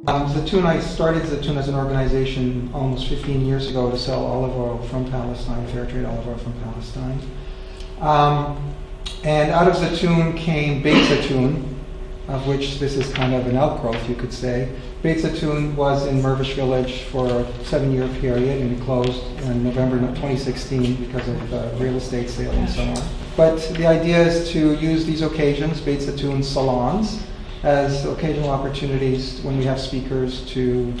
Zaytoun, I started Zaytoun as an organization almost 15 years ago to sell olive oil from Palestine, fair trade olive oil from Palestine. And out of Zaytoun came Beit Zaytoun, of which this is kind of an outgrowth, you could say. Beit Zaytoun was in Mervish Village for a 7-year period, and it closed in November 2016 because of real estate sale and so on. But the idea is to use these occasions, Beit Zaytoun salons, as occasional opportunities when we have speakers to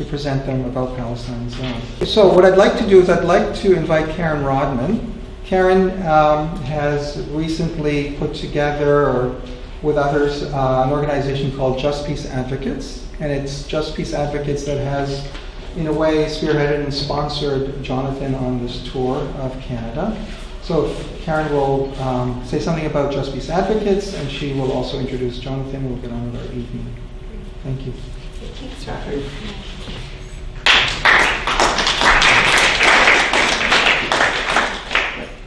present them about Palestine and so on. So what I'd like to do is I'd like to invite Karen Rodman. Karen has recently put together, or with others, an organization called Just Peace Advocates. And it's Just Peace Advocates that has, in a way, spearheaded and sponsored Jonathan on this tour of Canada. So Karen will say something about Just Peace Advocates, and she will also introduce Jonathan, and we'll get on with our evening. Thank you. Thanks, Robert.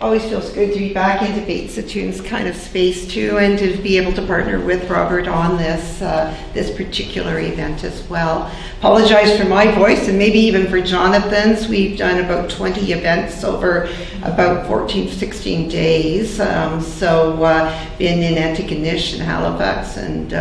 Always feels good to be back into Beit Zaytoun's kind of space too, and to be able to partner with Robert on this this particular event as well. Apologize for my voice, and maybe even for Jonathan's. We've done about 20 events over about 14, 16 days. Been in Antigonish and Halifax and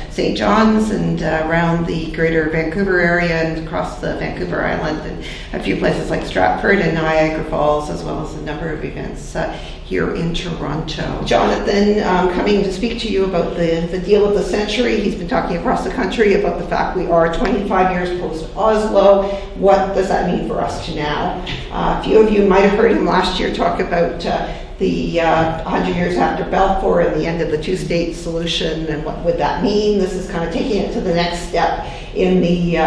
St. John's and around the greater Vancouver area and across the Vancouver Island, and a few places like Stratford and Niagara Falls, as well as a number of events here in Toronto. Jonathan, coming to speak to you about the deal of the century. He's been talking across the country about the fact we are 25 years post-Oslo. What does that mean for us to now? A few of you might have heard him last year talk about the 100 years after Balfour and the end of the two-state solution, and what would that mean? This is kind of taking it to the next step in the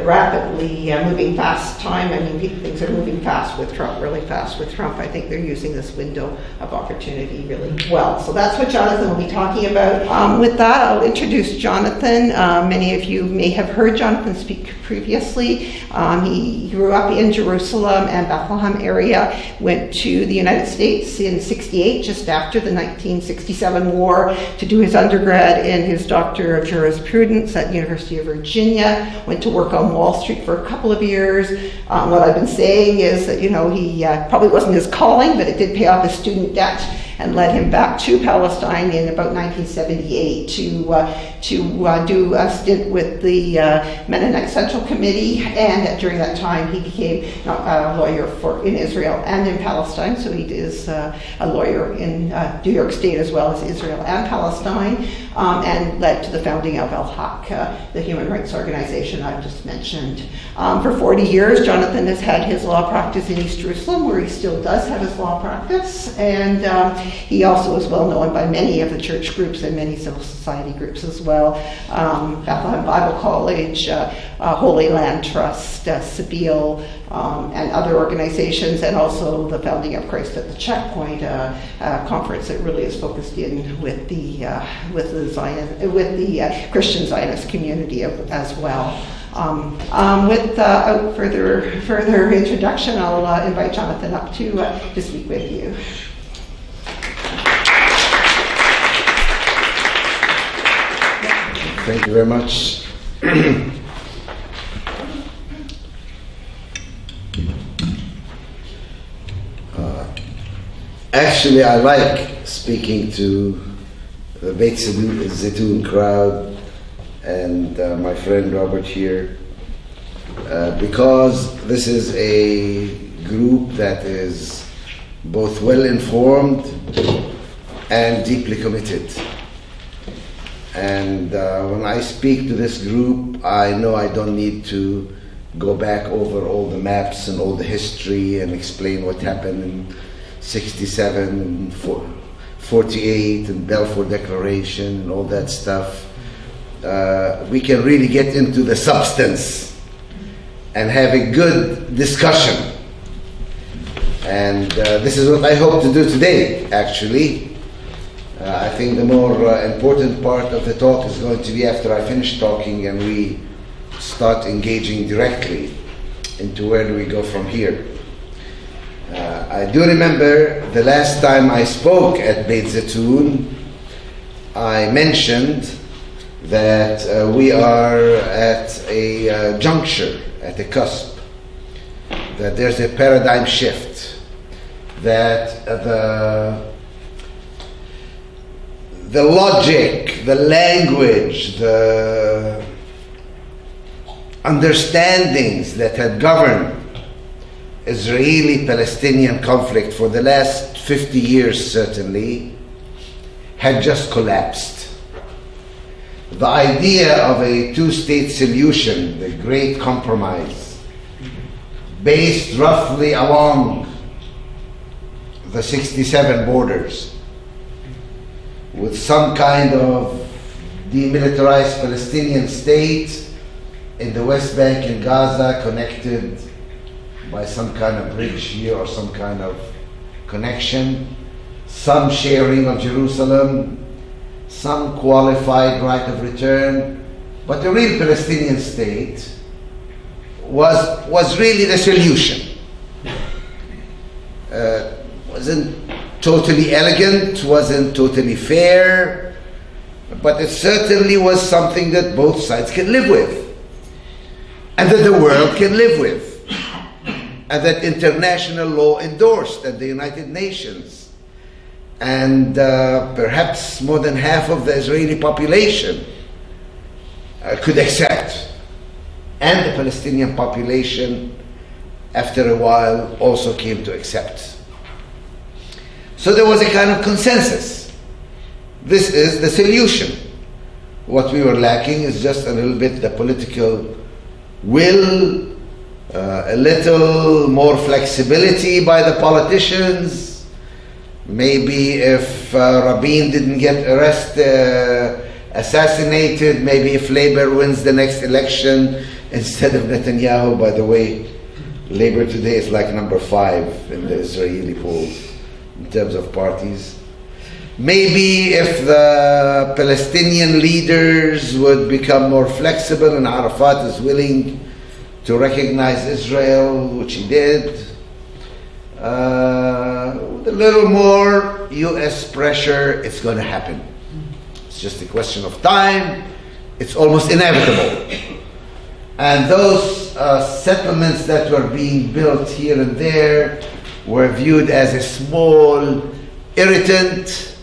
rapidly moving fast time. I mean, things are moving fast with Trump, really fast with Trump. I think they're using this window of opportunity really well. So that's what Jonathan will be talking about. With that, I'll introduce Jonathan. Many of you may have heard Jonathan speak previously. He grew up in Jerusalem and Bethlehem area, went to the United States in '68, just after the 1967 war, to do his undergrad and his Doctor of Jurisprudence at the University of Virginia, went to work on Wall Street for a couple of years. What I've been saying is that, he probably wasn't his calling, but it did pay off his student debt and led him back to Palestine in about 1978 to do a stint with the Mennonite Central Committee, and during that time he became a lawyer in Israel and in Palestine, so he is a lawyer in New York State as well as Israel and Palestine, and led to the founding of El-Haq, the human rights organization I've just mentioned. For 40 years, Jonathan has had his law practice in East Jerusalem, where he still does have his law practice, and he also is well known by many of the church groups and many civil society groups as well. Bethlehem Bible College, Holy Land Trust, Sabeel, and other organizations, and also the founding of Christ at the Checkpoint, a conference that really is focused in with the Christian Zionist community as well. Without further introduction, I'll invite Jonathan up to speak with you. Thank you very much. Actually, I like speaking to the Beit Zaytoun crowd and my friend Robert here, because this is a group that is both well informed and deeply committed. And when I speak to this group, I know I don't need to go back over all the maps and all the history and explain what happened in 67 and 48 and Balfour Declaration and all that stuff. We can really get into the substance and have a good discussion. And this is what I hope to do today, actually. I think the more important part of the talk is going to be after I finish talking and we start engaging directly into where do we go from here. I do remember the last time I spoke at Beit Zaytoun, I mentioned that we are at a juncture, at a cusp, that there's a paradigm shift, that the logic, the language, the understandings that had governed Israeli-Palestinian conflict for the last 50 years certainly had just collapsed. The idea of a two-state solution, the great compromise, based roughly along the 67 borders, with some kind of demilitarized Palestinian state in the West Bank and Gaza, connected by some kind of bridge here or some kind of connection, some sharing of Jerusalem, some qualified right of return, but the real Palestinian state was really the solution. Wasn't totally elegant, wasn't totally fair, but it certainly was something that both sides can live with, and that the world can live with, and that international law endorsed at the United Nations, and perhaps more than half of the Israeli population could accept, and the Palestinian population after a while also came to accept. So there was a kind of consensus. This is the solution. What we were lacking is just a little bit the political will, a little more flexibility by the politicians. Maybe if Rabin didn't get assassinated, maybe if Labour wins the next election instead of Netanyahu. By the way, Labour today is like number 5 in the Israeli polls in terms of parties. Maybe if the Palestinian leaders would become more flexible and Arafat is willing to recognize Israel, which he did, with a little more US pressure, it's going to happen. It's just a question of time. It's almost inevitable. And those settlements that were being built here and there were viewed as a small irritant.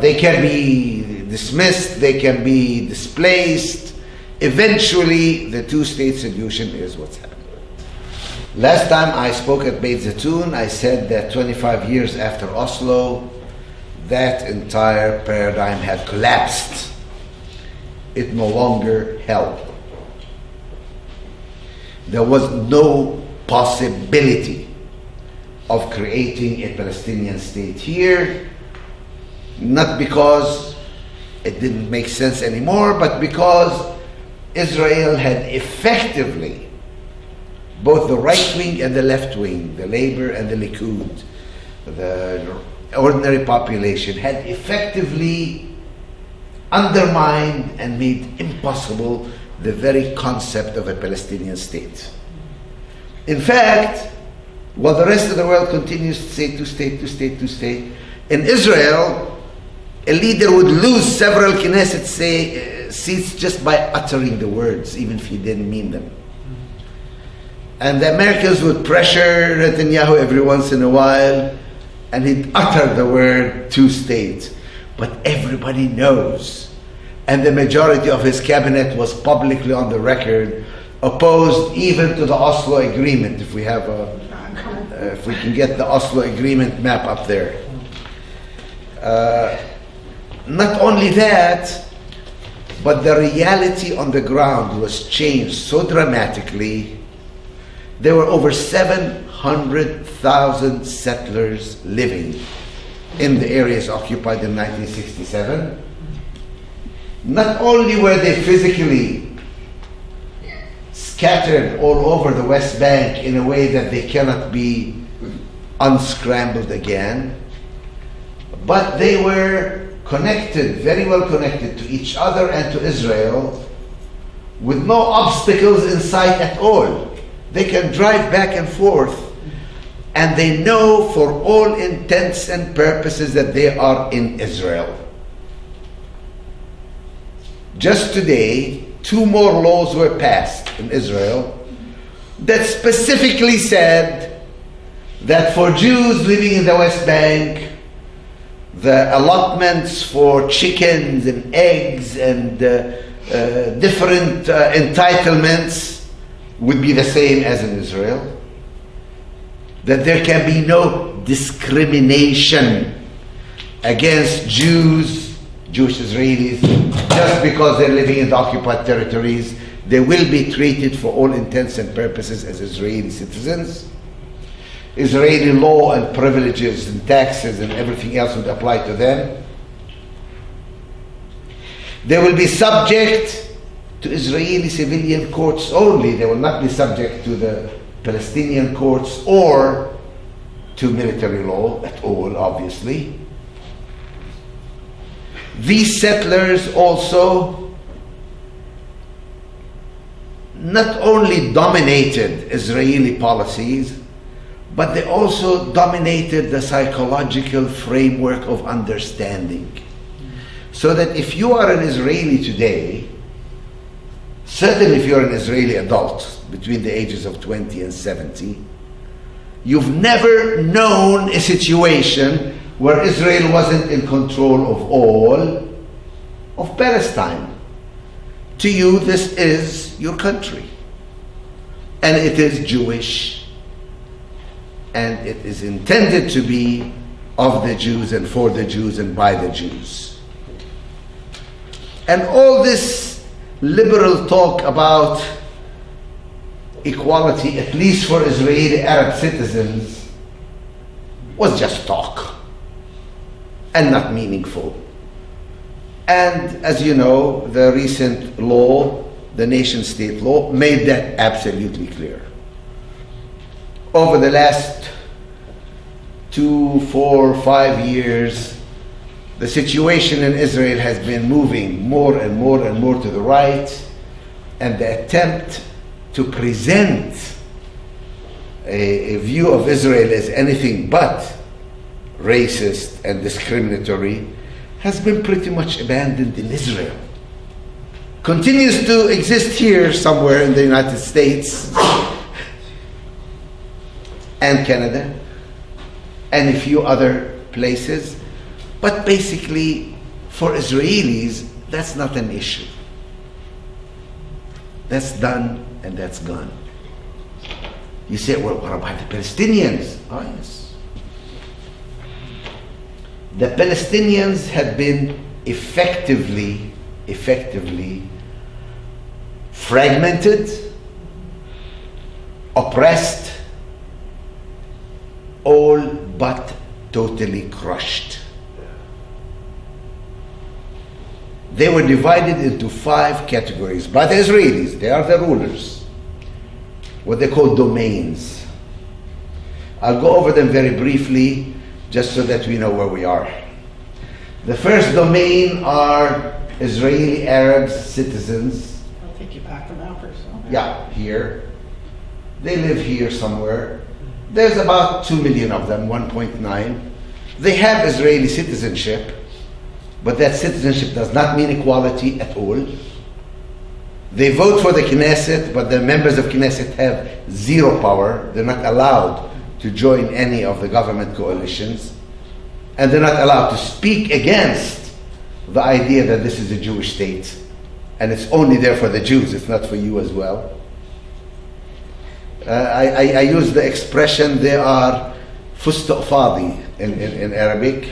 They can be dismissed, they can be displaced. Eventually, the two-state solution is what's happening. Last time I spoke at Beit Zatoun, I said that 25 years after Oslo, that entire paradigm had collapsed. It no longer held. There was no possibility of creating a Palestinian state here, not because it didn't make sense anymore, but because Israel had effectively, both the right wing and the left wing, the Labour and the Likud, the ordinary population, had effectively undermined and made impossible the very concept of a Palestinian state. In fact, while the rest of the world continues to say two-state, two-state, two-state, in Israel, a leader would lose several Knesset seats just by uttering the words, even if he didn't mean them. And the Americans would pressure Netanyahu every once in a while, and he'd utter the word two-state. But everybody knows, and the majority of his cabinet was publicly on the record, opposed even to the Oslo Agreement, if we have if we can get the Oslo Agreement map up there. Not only that, but the reality on the ground was changed so dramatically. There were over 700,000 settlers living in the areas occupied in 1967. Not only were they physically scattered all over the West Bank in a way that they cannot be unscrambled again, but they were connected, very well connected to each other and to Israel, with no obstacles in sight at all. They can drive back and forth, and they know for all intents and purposes that they are in Israel. just today, 2 more laws were passed in Israel that specifically said that for Jews living in the West Bank, the allotments for chickens and eggs and different entitlements would be the same as in Israel. That there can be no discrimination against Jews, Jewish Israelis, just because they're living in the occupied territories. They will be treated for all intents and purposes as Israeli citizens. Israeli law and privileges and taxes and everything else would apply to them. They will be subject to Israeli civilian courts only. They will not be subject to the Palestinian courts or to military law at all, obviously. These settlers also not only dominated Israeli policies, but they also dominated the psychological framework of understanding. So that if you are an Israeli today, certainly if you're an Israeli adult between the ages of 20 and 70, you've never known a situation where Israel wasn't in control of all of Palestine. To you, this is your country. And it is Jewish. And it is intended to be of the Jews and for the Jews and by the Jews. And all this liberal talk about equality, at least for Israeli Arab citizens, was just talk and not meaningful. And as you know, the recent law, the nation-state law, made that absolutely clear. Over the last 2, 4, 5 years, the situation in Israel has been moving more and more and more to the right, and the attempt to present a view of Israel as anything but racist and discriminatory has been pretty much abandoned in Israel. Continues to exist here somewhere in the United States and Canada and a few other places, but basically for Israelis that's not an issue. That's done and that's gone. You say, well, what about the Palestinians? Oh yes. The Palestinians had been effectively fragmented, oppressed, all but totally crushed. They were divided into 5 categories by the Israelis. They are the rulers. What they call domains. I'll go over them very briefly just so that we know where we are. The first domain are Israeli Arab citizens. I'll take you back to now first. Yeah, here. They live here somewhere. There's about 2 million of them, 1.9. They have Israeli citizenship, but that citizenship does not mean equality at all. They vote for the Knesset, but the members of Knesset have 0 power. They're not allowed to join any of the government coalitions, and they're not allowed to speak against the idea that this is a Jewish state and it's only there for the Jews, it's not for you as well. I use the expression they are fusto fadi in Arabic.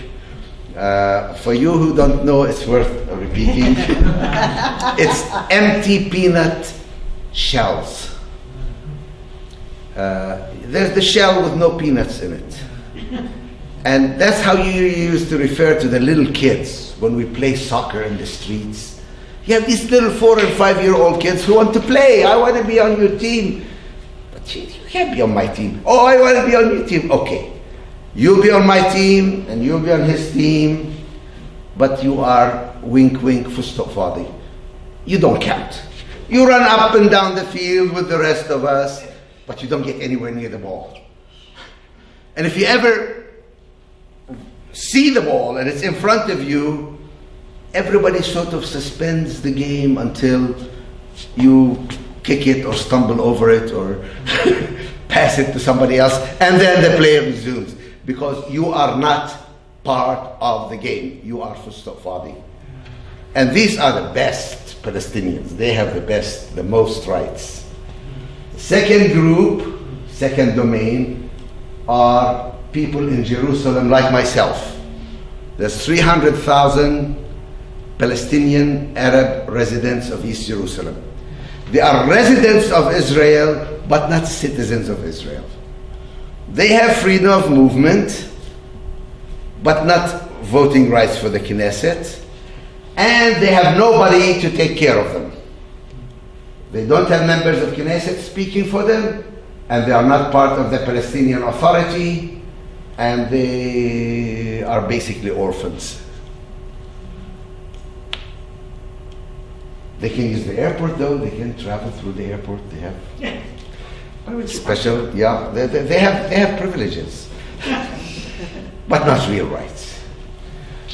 For you who don't know, it's worth repeating. It's empty peanut shells. There's the shell with no peanuts in it. And that's how you used to refer to the little kids when we play soccer in the streets. You have these little 4 and 5-year-old kids who want to play. I want to be on your team. But you can't be on my team. Oh, I want to be on your team. Okay. You'll be on my team and you'll be on his team. But you are wink wink fusto fadi. You don't count. You run up and down the field with the rest of us, but you don't get anywhere near the ball. And if you ever see the ball and it's in front of you, everybody sort of suspends the game until you kick it or stumble over it or pass it to somebody else, and then the play resumes, because you are not part of the game. You are Fadi. And these are the best Palestinians. They have the most rights. Second group, second domain, are people in Jerusalem like myself. There's 300,000 Palestinian Arab residents of East Jerusalem. They are residents of Israel, but not citizens of Israel. They have freedom of movement, but not voting rights for the Knesset, and they have nobody to take care of them. They don't have members of Knesset speaking for them, and they are not part of the Palestinian Authority, and they are basically orphans. They can use the airport though, they can travel through the airport, they have special, they have privileges, but not real rights.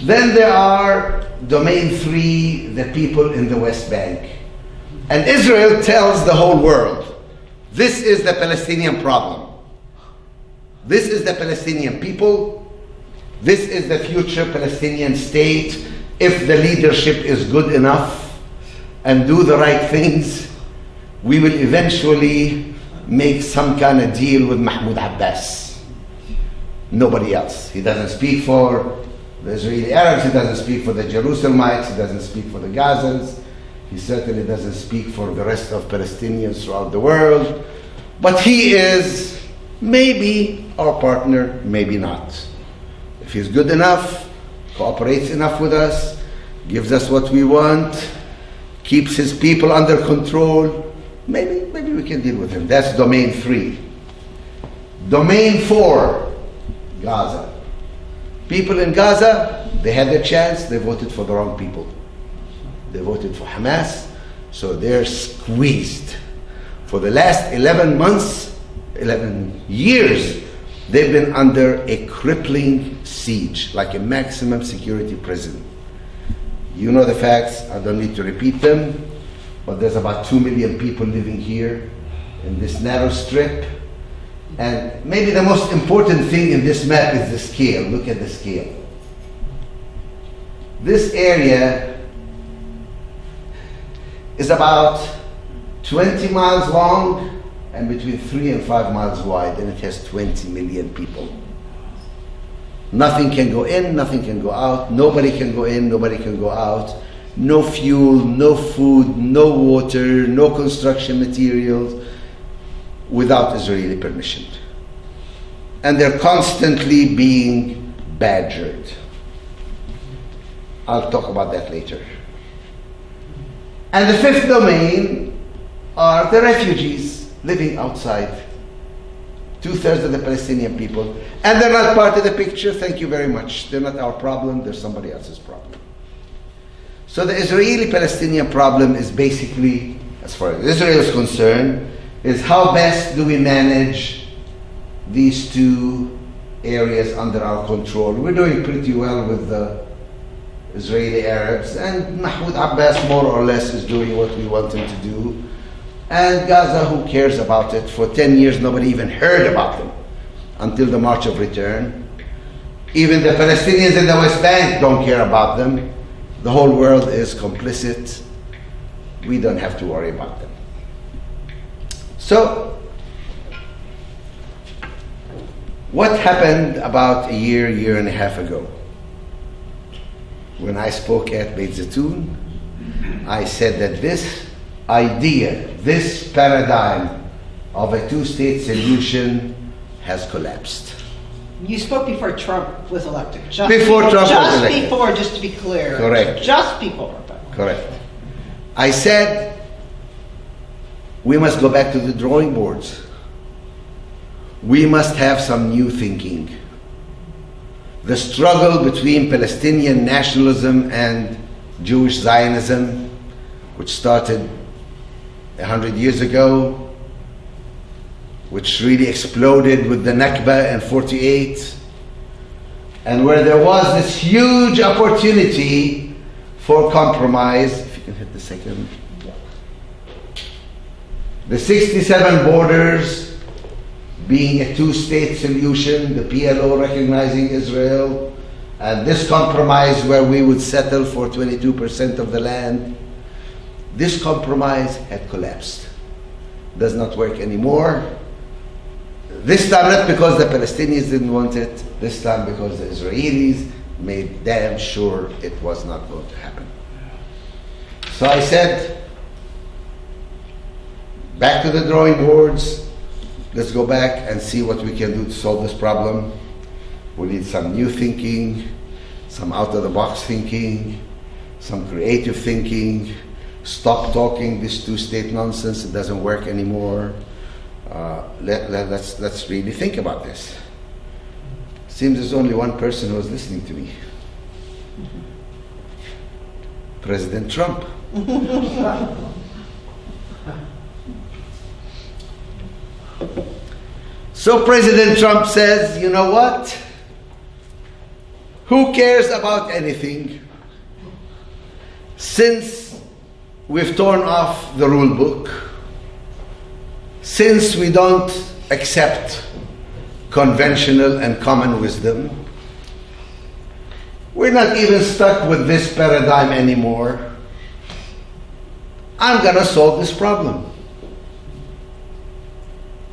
Then there are domain 3, the people in the West Bank. And Israel tells the whole world, this is the Palestinian problem. This is the Palestinian people. This is the future Palestinian state. If the leadership is good enough and do the right things, we will eventually make some kind of deal with Mahmoud Abbas. Nobody else. He doesn't speak for the Israeli Arabs, he doesn't speak for the Jerusalemites, he doesn't speak for the Gazans, he certainly doesn't speak for the rest of Palestinians throughout the world, but he is maybe our partner, maybe not. If he's good enough, cooperates enough with us, gives us what we want, keeps his people under control, maybe we can deal with him. That's domain 3. Domain 4, Gaza. People in Gaza, they had their chance, they voted for the wrong people. They voted for Hamas, so they're squeezed. For the last 11 months, 11 years, they've been under a crippling siege, like a maximum security prison. You know the facts, I don't need to repeat them, but there's about 2 million people living here in this narrow strip. And maybe the most important thing in this map is the scale. Look at the scale. This area is about 20 miles long and between 3 and 5 miles wide, and it has 20 million people. Nothing can go in, nothing can go out, nobody can go in, nobody can go out. No fuel, no food, no water, no construction materials without Israeli permission. And they're constantly being badgered. I'll talk about that later. And the 5th domain are the refugees living outside. 2/3 of the Palestinian people. And they're not part of the picture, thank you very much. They're not our problem, they're somebody else's problem. So the Israeli-Palestinian problem is basically, as far as Israel is concerned, is how best do we manage these 2 areas under our control. We're doing pretty well with the Israeli Arabs, and Mahmoud Abbas more or less is doing what we want him to do. And Gaza, who cares about it? For 10 years nobody even heard about them until the March of Return. Even the Palestinians in the West Bank don't care about them. The whole world is complicit. We don't have to worry about them. So, what happened about a year and a half ago? When I spoke at Beit Zitoun, I said that this idea, this paradigm of a 2-state solution has collapsed. You spoke before Trump was elected. Before Trump was elected. Just before, just to be clear. Correct. Just before. Correct. I said we must go back to the drawing boards. We must have some new thinking. The struggle between Palestinian nationalism and Jewish Zionism, which started 100 years ago, which really exploded with the Nakba in 48, and where there was this huge opportunity for compromise. If you can hit the second. The 67 borders being a two-state solution, the PLO recognizing Israel, and this compromise where we would settle for 22% of the land. This compromise had collapsed. Does not work anymore. This time not because the Palestinians didn't want it, this time because the Israelis made damn sure it was not going to happen. So I said, back to the drawing boards. Let's go back and see what we can do to solve this problem. We need some new thinking, some out-of-the-box thinking, some creative thinking. Stop talking this two-state nonsense. It doesn't work anymore. Let's really think about this. Seems there's only one person who was listening to me. President Trump. So President Trump says, you know what? Who cares about anything? Since we've torn off the rule book, since we don't accept conventional and common wisdom, we're not even stuck with this paradigm anymore. I'm going to solve this problem.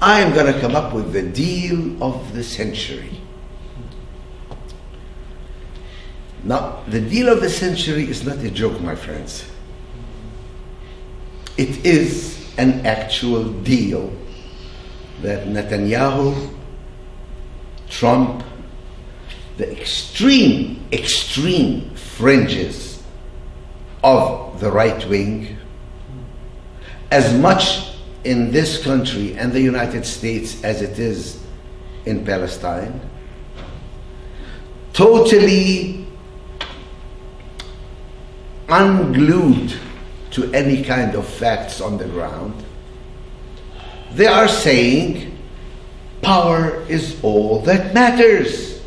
I am going to come up with the deal of the century. Now, the deal of the century is not a joke, my friends. It is an actual deal that Netanyahu, Trump, the extreme fringes of the right wing, as much in this country and the United States as it is in Palestine, totally unglued to any kind of facts on the ground. They are saying power is all that matters,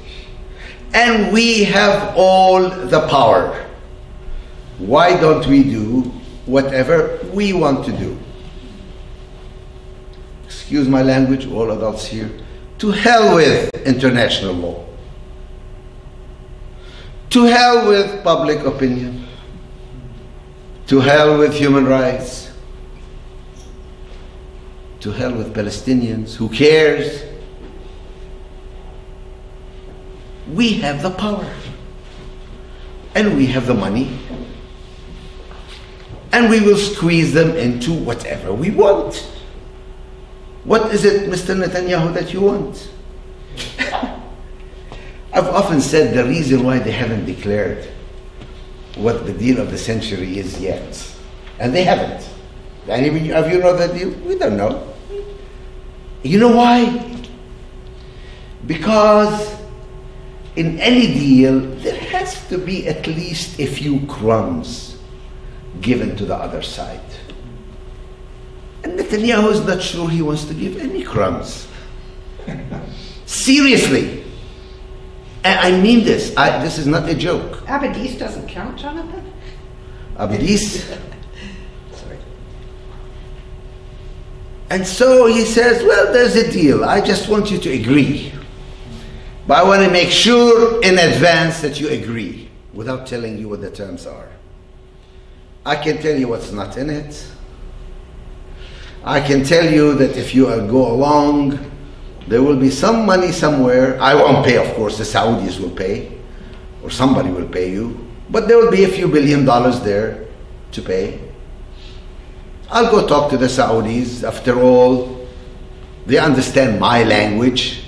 and we have all the power. Why don't we do whatever we want to do? Excuse my language, all adults here. To hell with international law. To hell with public opinion. To hell with human rights. To hell with Palestinians. Who cares? We have the power. And we have the money. And we will squeeze them into whatever we want. What is it, Mr. Netanyahu, that you want? I've often said the reason why they haven't declared what the deal of the century is yet. And they haven't. Any of you know that deal? We don't know. You know why? Because in any deal, there has to be at least a few crumbs given to the other side. And Netanyahu is not sure he wants to give any crumbs. Seriously. And I mean this. This is not a joke. Abadis doesn't count, Jonathan? Abadis? Sorry. And so he says, well, there's a deal. I just want you to agree. But I want to make sure in advance that you agree without telling you what the terms are. I can tell you what's not in it. I can tell you that if you go along, there will be some money somewhere. I won't pay, of course, the Saudis will pay, or somebody will pay you, but there will be a few $1 billion there to pay. I'll go talk to the Saudis. After all, they understand my language.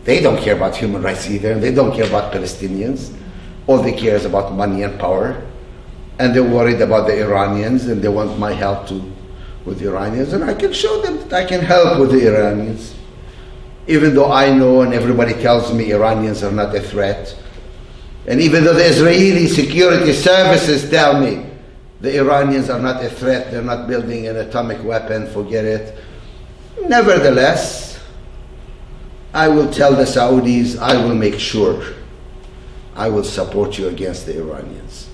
They don't care about human rights either, and they don't care about Palestinians. All they care is about money and power, and they're worried about the Iranians, and they want my help with the Iranians, and I can show them that I can help with the Iranians. Even though I know and everybody tells me Iranians are not a threat, and even though the Israeli security services tell me the Iranians are not a threat, they're not building an atomic weapon, forget it. Nevertheless, I will tell the Saudis, I will make sure I will support you against the Iranians.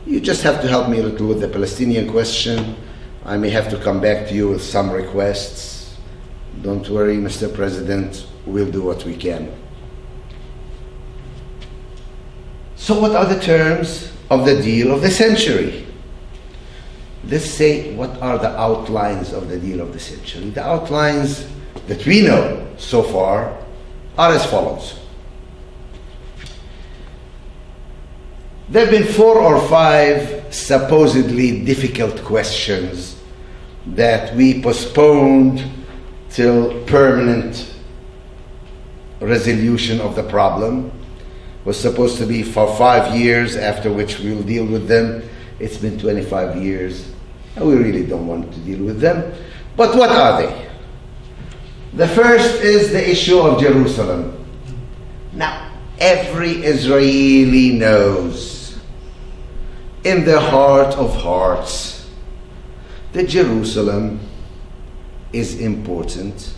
You just have to help me a little with the Palestinian question. I may have to come back to you with some requests. Don't worry, Mr. President, we'll do what we can. So what are the terms of the deal of the century? Let's say, what are the outlines of the deal of the century? The outlines that we know so far are as follows. There have been 4 or 5 supposedly difficult questions that we postponed till permanent resolution of the problem. It was supposed to be for 5 years, after which we'll deal with them. It's been 25 years, and we really don't want to deal with them. But what are they? The first is the issue of Jerusalem. Now, every Israeli knows in the heart of hearts that Jerusalem is important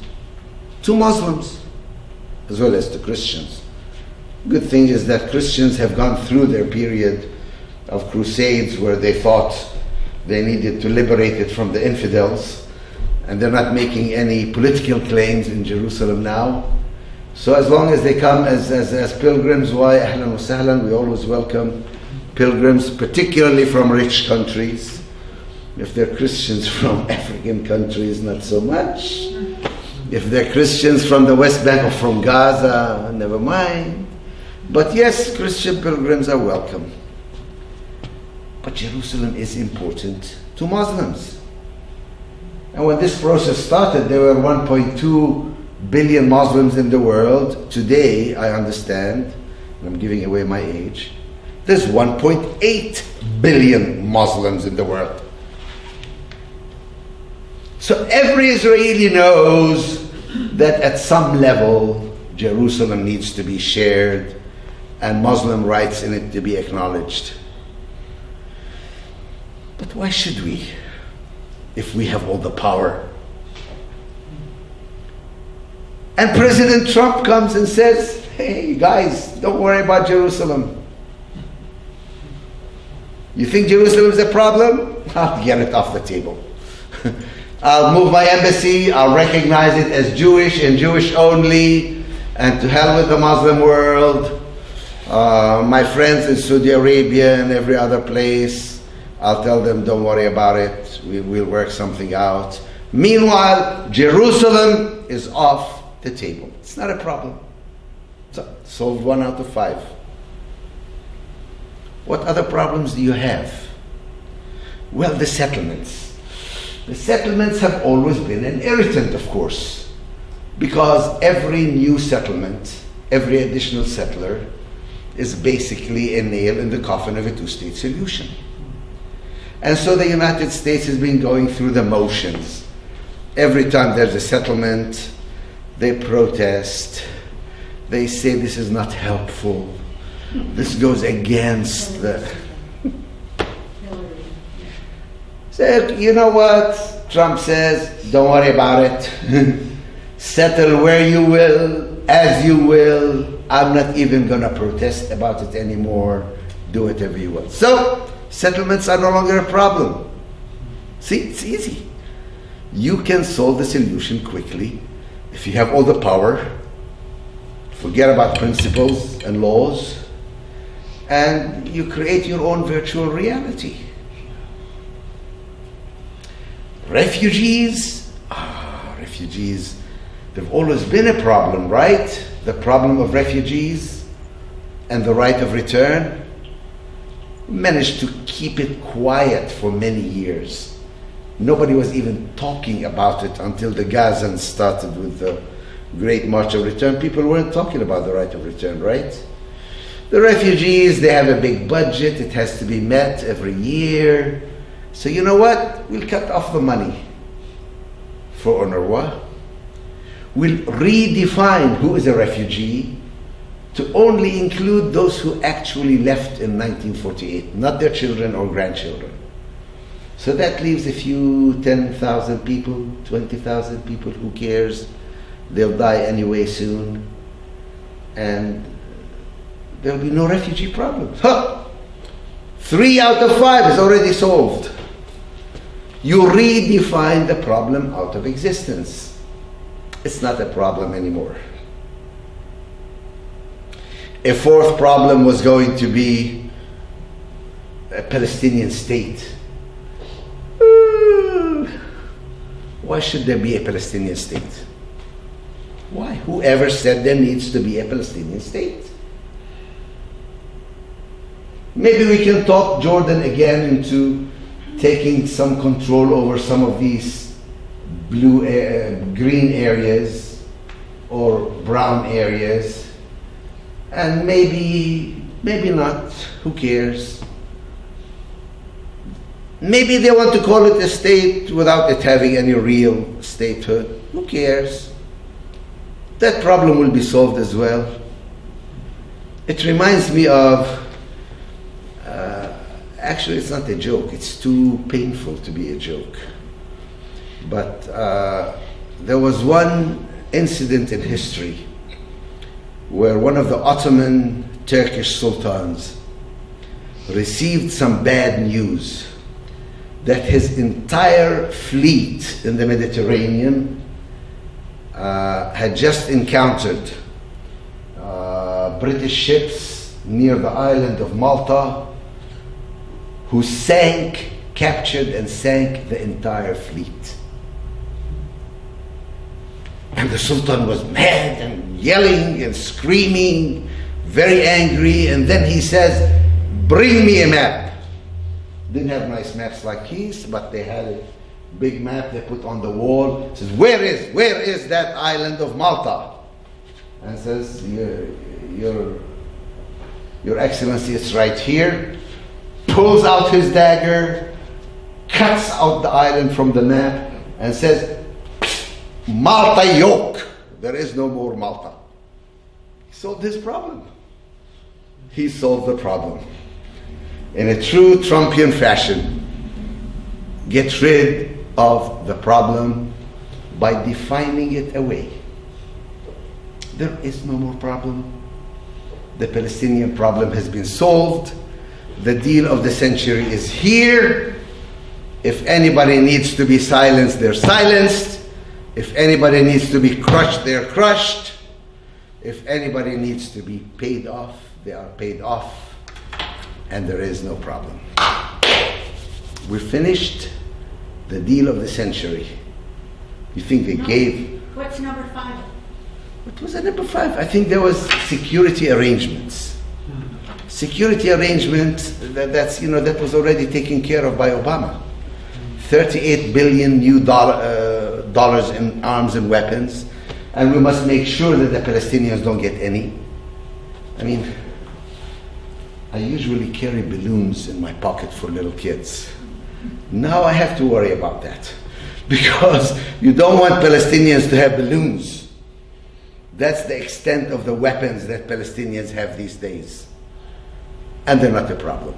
to Muslims as well as to Christians. Good thing is that Christians have gone through their period of crusades where they thought they needed to liberate it from the infidels, and they're not making any political claims in Jerusalem now. So as long as they come as pilgrims, why, ahlan wa sahlan, we always welcome pilgrims, particularly from rich countries. If they're Christians from African countries, not so much. If they're Christians from the West Bank or from Gaza, never mind. But yes, Christian pilgrims are welcome. But Jerusalem is important to Muslims. And when this process started, there were 1.2 billion Muslims in the world. Today, I understand, and I'm giving away my age, there's 1.8 billion Muslims in the world. So every Israeli knows that at some level, Jerusalem needs to be shared and Muslim rights in it to be acknowledged. But why should we, if we have all the power? And President Trump comes and says, hey guys, don't worry about Jerusalem. You think Jerusalem is a problem? I'll get it off the table. I'll move my embassy, I'll recognize it as Jewish and Jewish only, and to hell with the Muslim world. My friends in Saudi Arabia and every other place, I'll tell them, don't worry about it, we'll work something out. Meanwhile, Jerusalem is off the table. It's not a problem. So, solved 1 out of 5. What other problems do you have? Well, the settlements. The settlements have always been an irritant, of course, because every new settlement, every additional settler, is basically a nail in the coffin of a 2-state solution. And so the United States has been going through the motions. Every time there's a settlement, they protest. They say this is not helpful. This goes against the... So, you know what? Trump says, don't worry about it. Settle where you will, as you will. I'm not even going to protest about it anymore. Do whatever you want. So, settlements are no longer a problem. See, it's easy. You can solve the solution quickly if you have all the power. Forget about principles and laws, and you create your own virtual reality. Refugees, refugees, they've always been a problem, right? The problem of refugees and the right of return. We managed to keep it quiet for many years. Nobody was even talking about it until the Gazans started with the Great March of Return. People weren't talking about the right of return, right? The refugees, they have a big budget. It has to be met every year. So you know what? We'll cut off the money for UNRWA. We'll redefine who is a refugee to only include those who actually left in 1948, not their children or grandchildren. So that leaves a few 10,000 people, 20,000 people, who cares? They'll die anyway soon. And there'll be no refugee problems. Huh! 3 out of 5 is already solved. You redefine the problem out of existence. It's not a problem anymore. A fourth problem was going to be a Palestinian state. Why should there be a Palestinian state? Why? Whoever said there needs to be a Palestinian state? Maybe we can talk Jordan again into taking some control over some of these green areas or brown areas, and maybe not. Who cares? Maybe they want to call it a state without it having any real statehood. Who cares? That problem will be solved as well. It reminds me of, actually it's not a joke, it's too painful to be a joke. But there was one incident in history where one of the Ottoman Turkish sultans received some bad news that his entire fleet in the Mediterranean had just encountered British ships near the island of Malta, who captured and sank the entire fleet. And the Sultan was mad and yelling and screaming, very angry, and then he says, "Bring me a map." Didn't have nice maps like his, but they had a big map they put on the wall. Says, where is that island of Malta? And says, Your Excellency, it's right here. Pulls out his dagger, cuts out the island from the map, and says, "Malta yoke." There is no more Malta. He solved his problem. He solved the problem. In a true Trumpian fashion, get rid of the problem by defining it away. There is no more problem. The Palestinian problem has been solved. The deal of the century is here. If anybody needs to be silenced, they're silenced. If anybody needs to be crushed, they're crushed. If anybody needs to be paid off, they are paid off. And there is no problem. We're finished. The deal of the century. You think they gave... What's number 5? What was number 5? I think there was security arrangements. Security arrangement, that was already taken care of by Obama. $38 billion new dollars in arms and weapons. And we must make sure that the Palestinians don't get any. I mean, I usually carry balloons in my pocket for little kids. Now I have to worry about that, because you don't want Palestinians to have balloons. That's the extent of the weapons that Palestinians have these days. And they're not a problem.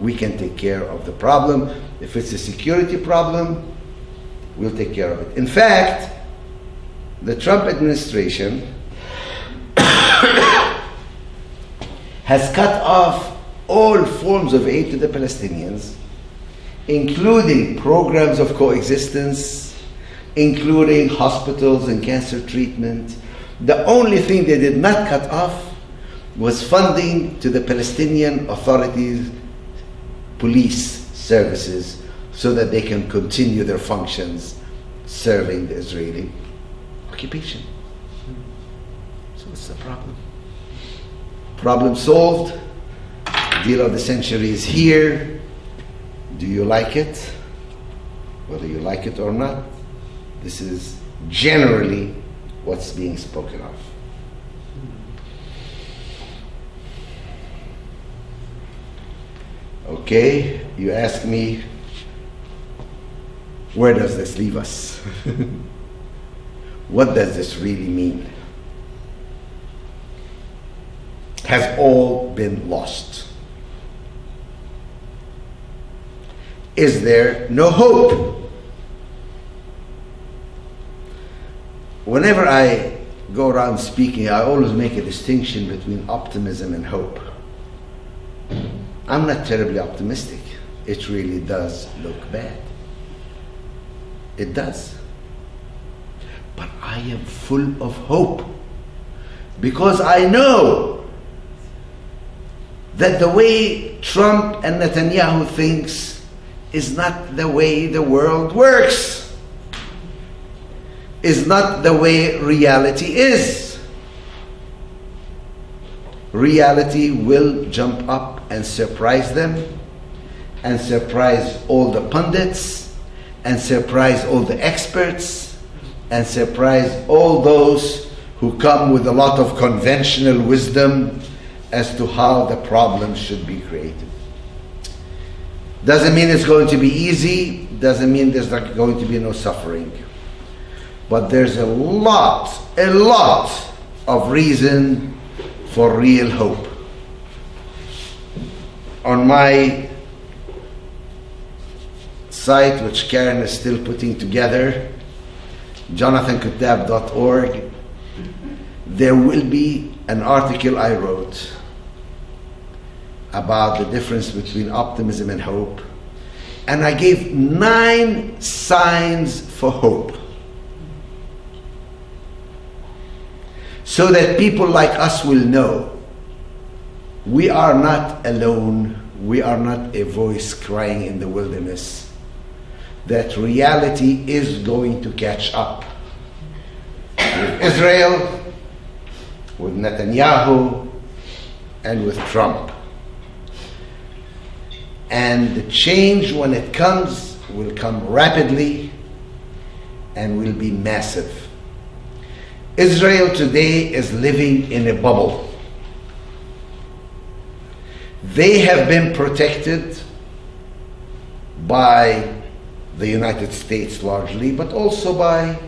We can take care of the problem. If it's a security problem, we'll take care of it. In fact, the Trump administration has cut off all forms of aid to the Palestinians, including programs of coexistence, including hospitals and cancer treatment. The only thing they did not cut off was funding to the Palestinian Authority's police services so that they can continue their functions serving the Israeli occupation. So what's the problem? Problem solved. Deal of the century is here. Do you like it? Whether you like it or not, this is generally what's being spoken of. Okay, you ask me, where does this leave us? What does this really mean? Has all been lost? Is there no hope? Whenever I go around speaking, I always make a distinction between optimism and hope. I'm not terribly optimistic. It really does look bad. It does. But I am full of hope, because I know that the way Trump and Netanyahu thinks is not the way the world works, is not the way reality is. Reality will jump up and surprise them, and surprise all the pundits, and surprise all the experts, and surprise all those who come with a lot of conventional wisdom as to how the problem should be created. Doesn't mean it's going to be easy, doesn't mean there's not going to be no suffering. But there's a lot of reason for real hope. On my site, which Karen is still putting together, jonathankuttab.org, there will be an article I wrote about the difference between optimism and hope. And I gave 9 signs for hope, so that people like us will know we are not alone, we are not a voice crying in the wilderness, that reality is going to catch up with Israel, with Netanyahu, and with Trump. And the change, when it comes, will come rapidly and will be massive. Israel today is living in a bubble. They have been protected by the United States largely, but also by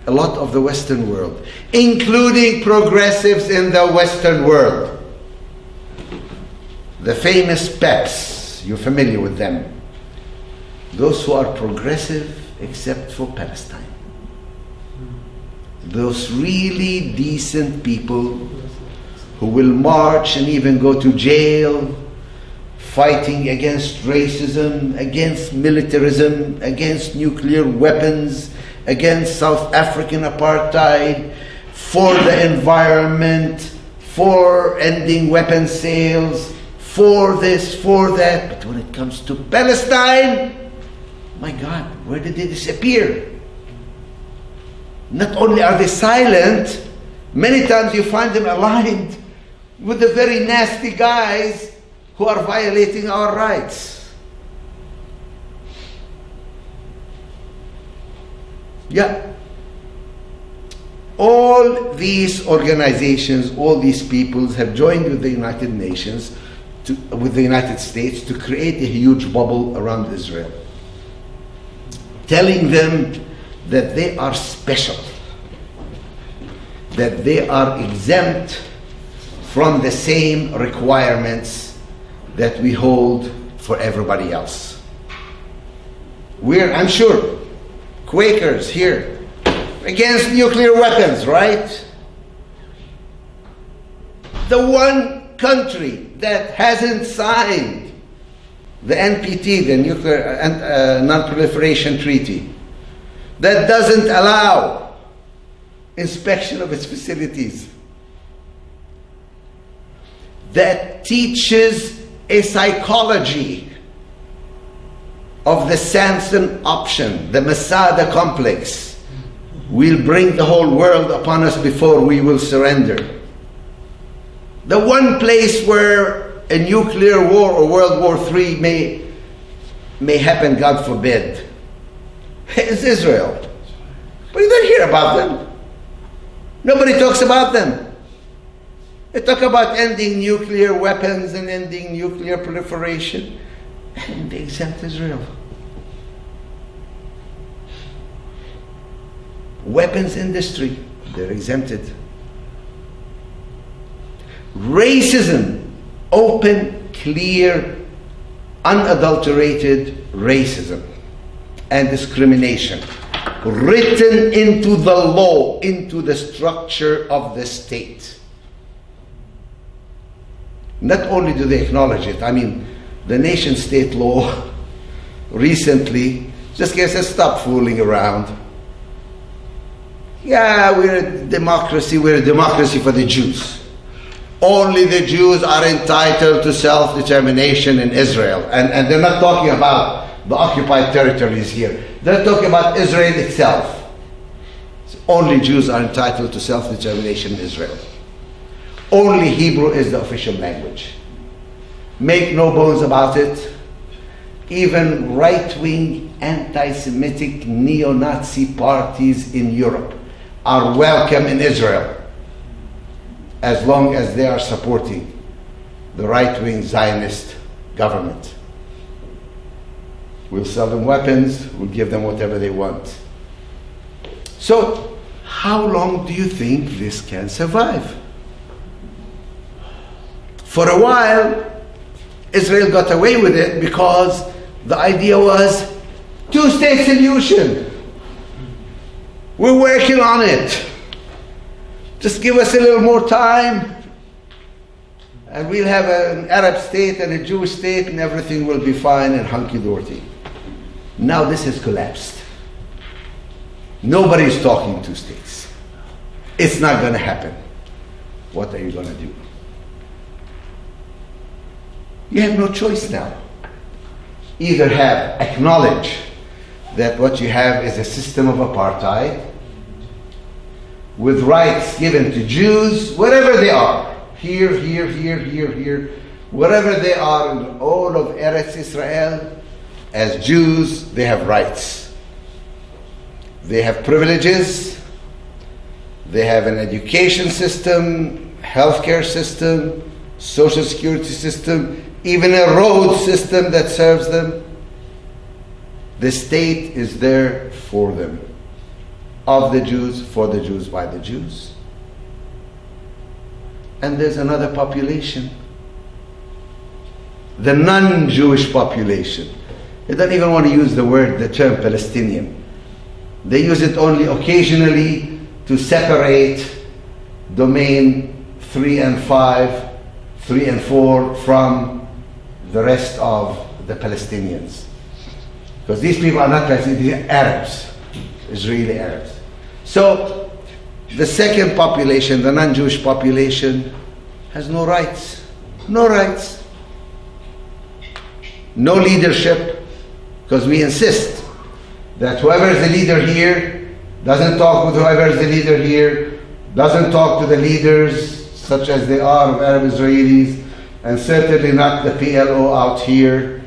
a lot of the Western world, including progressives in the Western world. The famous PEPs, you're familiar with them. Those who are progressive except for Palestine. Those really decent people who will march and even go to jail, fighting against racism, against militarism, against nuclear weapons, against South African apartheid, for the environment, for ending weapons sales, for this, for that. But when it comes to Palestine, my God, where did they disappear? Not only are they silent, many times you find them aligned with the very nasty guys who are violating our rights. Yeah. All these organizations, all these peoples have joined with the United Nations, with the United States, to create a huge bubble around Israel, telling them that they are special, that they are exempt from the same requirements that we hold for everybody else. I'm sure, Quakers here, against nuclear weapons, right? The one country that hasn't signed the NPT, the Nuclear Non-Proliferation Treaty, that doesn't allow inspection of its facilities, that teaches a psychology of the Samson option, the Massoud complex. We'll bring the whole world upon us before we will surrender. The one place where a nuclear war or World War III may happen, God forbid, is Israel. But you don't hear about them. Nobody talks about them. They talk about ending nuclear weapons and ending nuclear proliferation, and they exempt Israel. Weapons industry, they're exempted. Racism, open, clear, unadulterated racism and discrimination, written into the law, into the structure of the state. Not only do they acknowledge it, I mean, the nation-state law recently just says, stop fooling around. Yeah, we're a democracy for the Jews. Only the Jews are entitled to self-determination in Israel. And they're not talking about the occupied territories here. They're talking about Israel itself. So only Jews are entitled to self-determination in Israel. Only Hebrew is the official language. Make no bones about it. Even right-wing, anti-Semitic, neo-Nazi parties in Europe are welcome in Israel, as long as they are supporting the right-wing Zionist government. We'll sell them weapons, we'll give them whatever they want. So, how long do you think this can survive? For a while, Israel got away with it because the idea was two-state solution. We're working on it. Just give us a little more time and we'll have an Arab state and a Jewish state and everything will be fine and hunky-dory. Now this has collapsed. Nobody's talking two states. It's not going to happen. What are you going to do? You have no choice now. Either acknowledge that what you have is a system of apartheid with rights given to Jews, wherever they are, here, wherever they are in all of Eretz Israel, as Jews, they have rights. They have privileges, they have an education system, healthcare system, social security system, even a road system that serves them. The state is there for them, of the Jews, for the Jews, by the Jews. And there's another population, the non-Jewish population. They don't even want to use the term Palestinian. They use it only occasionally to separate domain 3 and 5, 3 and 4 from the rest of the Palestinians. Because these people are not Palestinians, these are Arabs, Israeli Arabs. So the second population, the non-Jewish population, has no rights. No rights. No leadership, because we insist that whoever is the leader here doesn't talk with whoever is the leader here, doesn't talk to the leaders such as they are of Arab Israelis, and certainly not the PLO out here.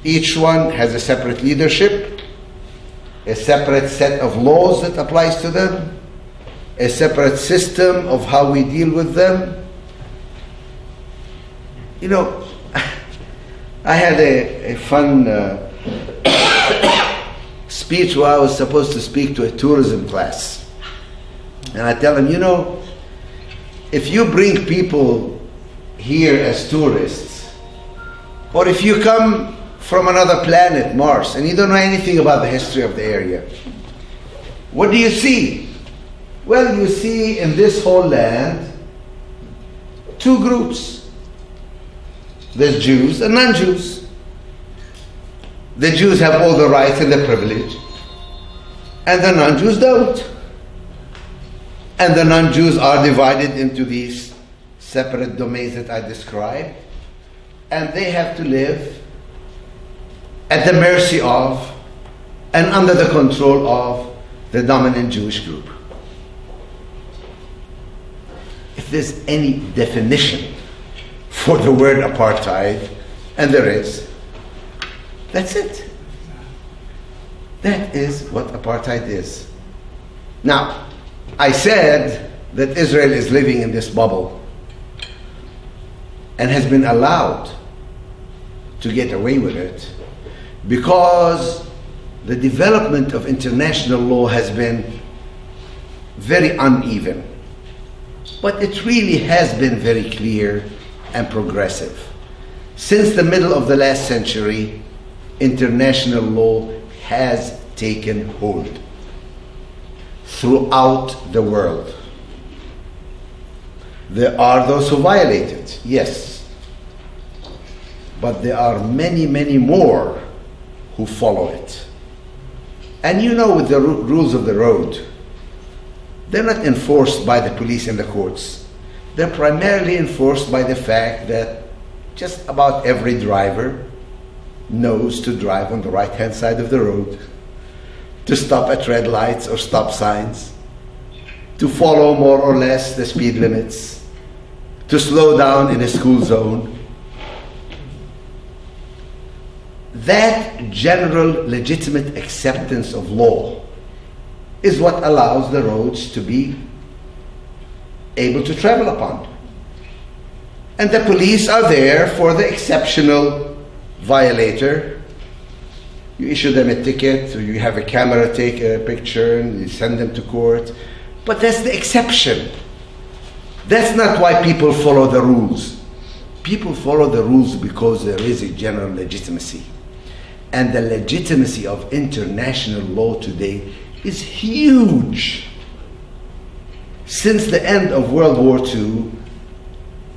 Each one has a separate leadership, a separate set of laws that applies to them, a separate system of how we deal with them. You know, I had a fun speech where I was supposed to speak to a tourism class. And I tell them, you know, if you bring people here as tourists, or if you come from another planet, Mars, and you don't know anything about the history of the area, what do you see? Well, you see in this whole land two groups. There's Jews and non-Jews. The Jews have all the rights and the privilege, and the non-Jews don't. And the non-Jews are divided into these separate domains that I described, and they have to live at the mercy of and under the control of the dominant Jewish group. If there's any definition for the word apartheid, and there is, that's it. That is what apartheid is. Now, I said that Israel is living in this bubble and has been allowed to get away with it because the development of international law has been very uneven. But it really has been very clear and progressive. Since the middle of the last century, international law has taken hold throughout the world. There are those who violate it, yes. but there are many, many more who follow it. And you know, with the rules of the road, they're not enforced by the police and the courts. They're primarily enforced by the fact that just about every driver knows to drive on the right-hand side of the road, to stop at red lights or stop signs, to follow more or less the speed limits, to slow down in a school zone. That general legitimate acceptance of law is what allows the roads to be able to travel upon. And the police are there for the exceptional violator. You issue them a ticket, or you have a camera take a picture and you send them to court. But that's the exception. That's not why people follow the rules. People follow the rules because there is a general legitimacy. And the legitimacy of international law today is huge. Since the end of World War II,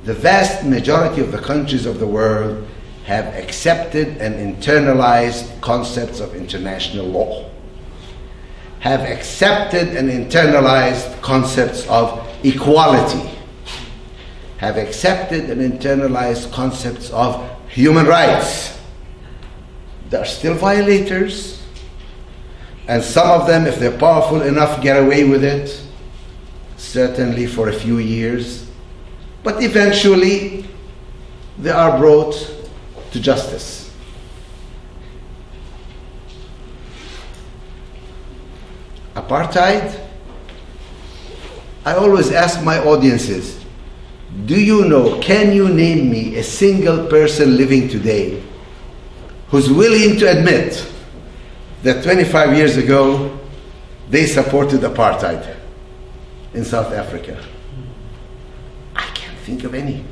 the vast majority of the countries of the world have accepted and internalized concepts of international law, have accepted and internalized concepts of equality, have accepted and internalized concepts of human rights. There are still violators, and some of them, if they're powerful enough, get away with it, certainly for a few years, but eventually they are brought to justice. Apartheid, I always ask my audiences, do you know, can you name me a single person living today who's willing to admit that 25 years ago they supported apartheid in South Africa? I can't think of any.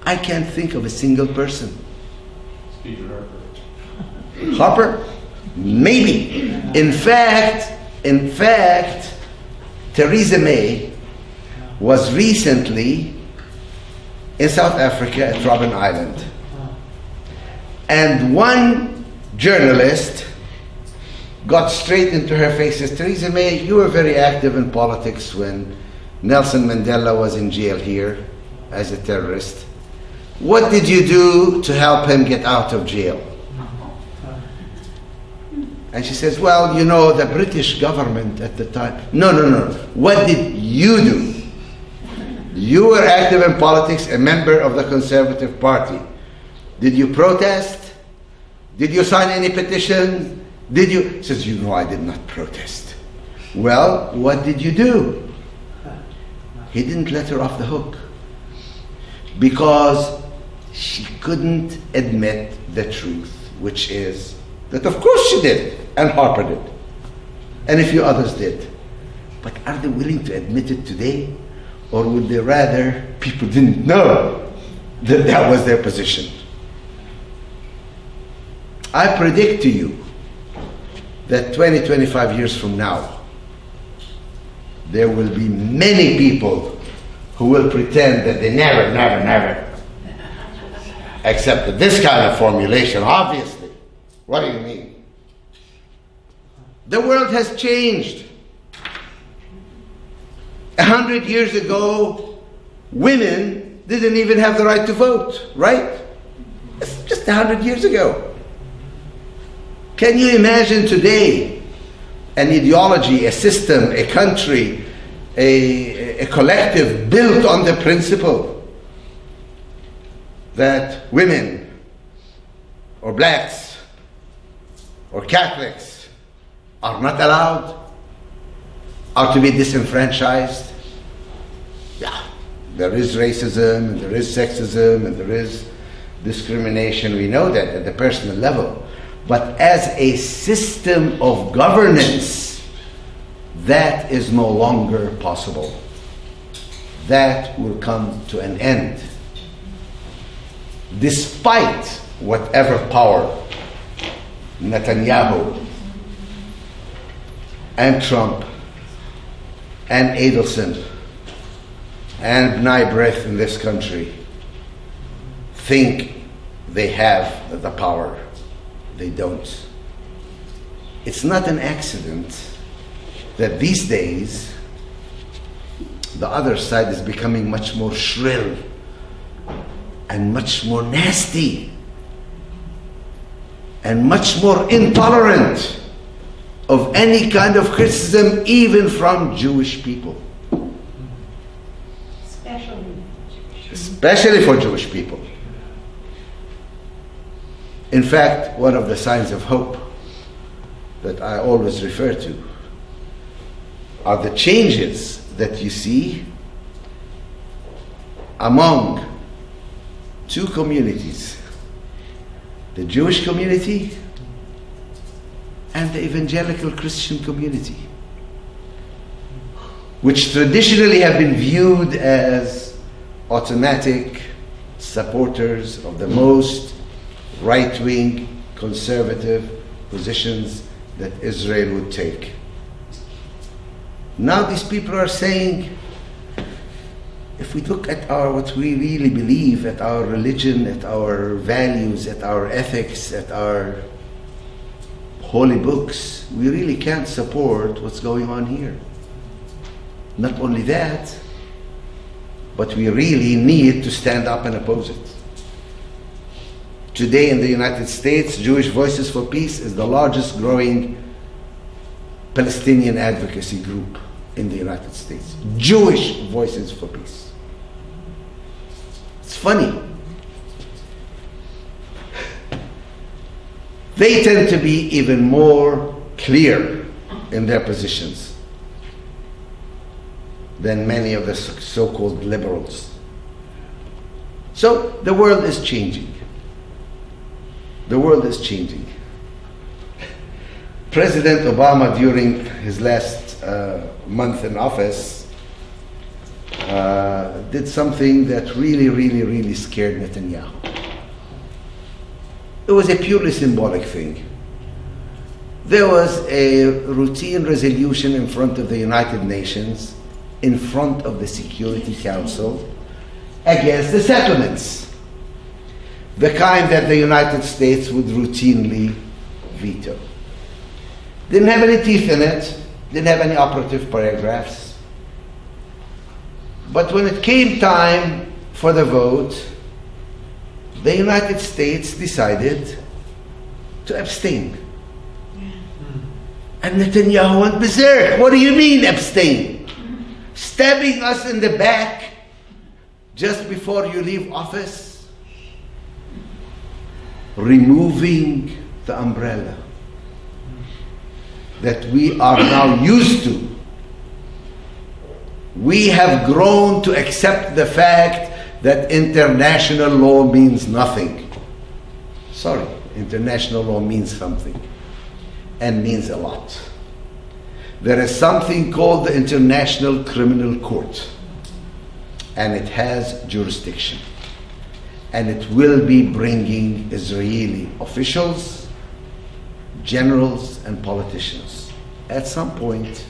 I can't think of a single person. Speaker Harper. Harper? Maybe. In fact, Theresa May was recently in South Africa at Robben Island. And one journalist got straight into her face and says, Theresa May, you were very active in politics when Nelson Mandela was in jail here as a terrorist. What did you do to help him get out of jail? And she says, well, you know, the British government at the time. No. What did you do? You were active in politics, a member of the Conservative Party. Did you protest? Did you sign any petition? Did you? She says, you know, I did not protest. Well, what did you do? He didn't let her off the hook because she couldn't admit the truth, which is that of course she did, and Harper did, and a few others did. But are they willing to admit it today? Or would they rather people didn't know that that was their position? I predict to you that 20, 25 years from now, there will be many people who will pretend that they never accepted this kind of formulation, obviously. What do you mean? The world has changed. 100 years ago, women didn't even have the right to vote, right? It's just 100 years ago. Can you imagine today an ideology, a system, a country, a collective built on the principle that women or blacks or Catholics are not allowed, are to be disenfranchised? Yeah, there is racism, and there is sexism, and there is discrimination. We know that at the personal level. But as a system of governance, that is no longer possible. That will come to an end. Despite whatever power Netanyahu and Trump and Adelson and B'nai B'rith in this country think they have the power. They don't. It's not an accident that these days the other side is becoming much more shrill and much more nasty and much more intolerant of any kind of criticism, even from Jewish people. Especially for Jewish people. In fact, one of the signs of hope that I always refer to are the changes that you see among two communities, the Jewish community and the Evangelical Christian community, which traditionally have been viewed as automatic supporters of the most right-wing conservative positions that Israel would take. Now these people are saying, if we look at what we really believe, at our religion, at our values, at our ethics, at our holy books, we really can't support what's going on here. Not only that, but we really need to stand up and oppose it. Today in the United States, Jewish Voices for Peace is the largest growing Palestinian advocacy group in the United States. Jewish Voices for Peace. It's funny. They tend to be even more clear in their positions than many of the so-called liberals. So the world is changing. The world is changing. President Obama, during his last month in office, did something that really scared Netanyahu. It was a purely symbolic thing. There was a routine resolution in front of the United Nations, in front of the Security Council, against the settlements. The kind that the United States would routinely veto. Didn't have any teeth in it, didn't have any operative paragraphs. But when it came time for the vote, the United States decided to abstain. And Netanyahu went berserk. What do you mean abstain? Stabbing us in the back just before you leave office? Removing the umbrella that we are now used to. We have grown to accept the fact that international law means nothing. Sorry, international law means something, and means a lot. There is something called the International Criminal Court, and it has jurisdiction. And it will be bringing Israeli officials, generals, and politicians at some point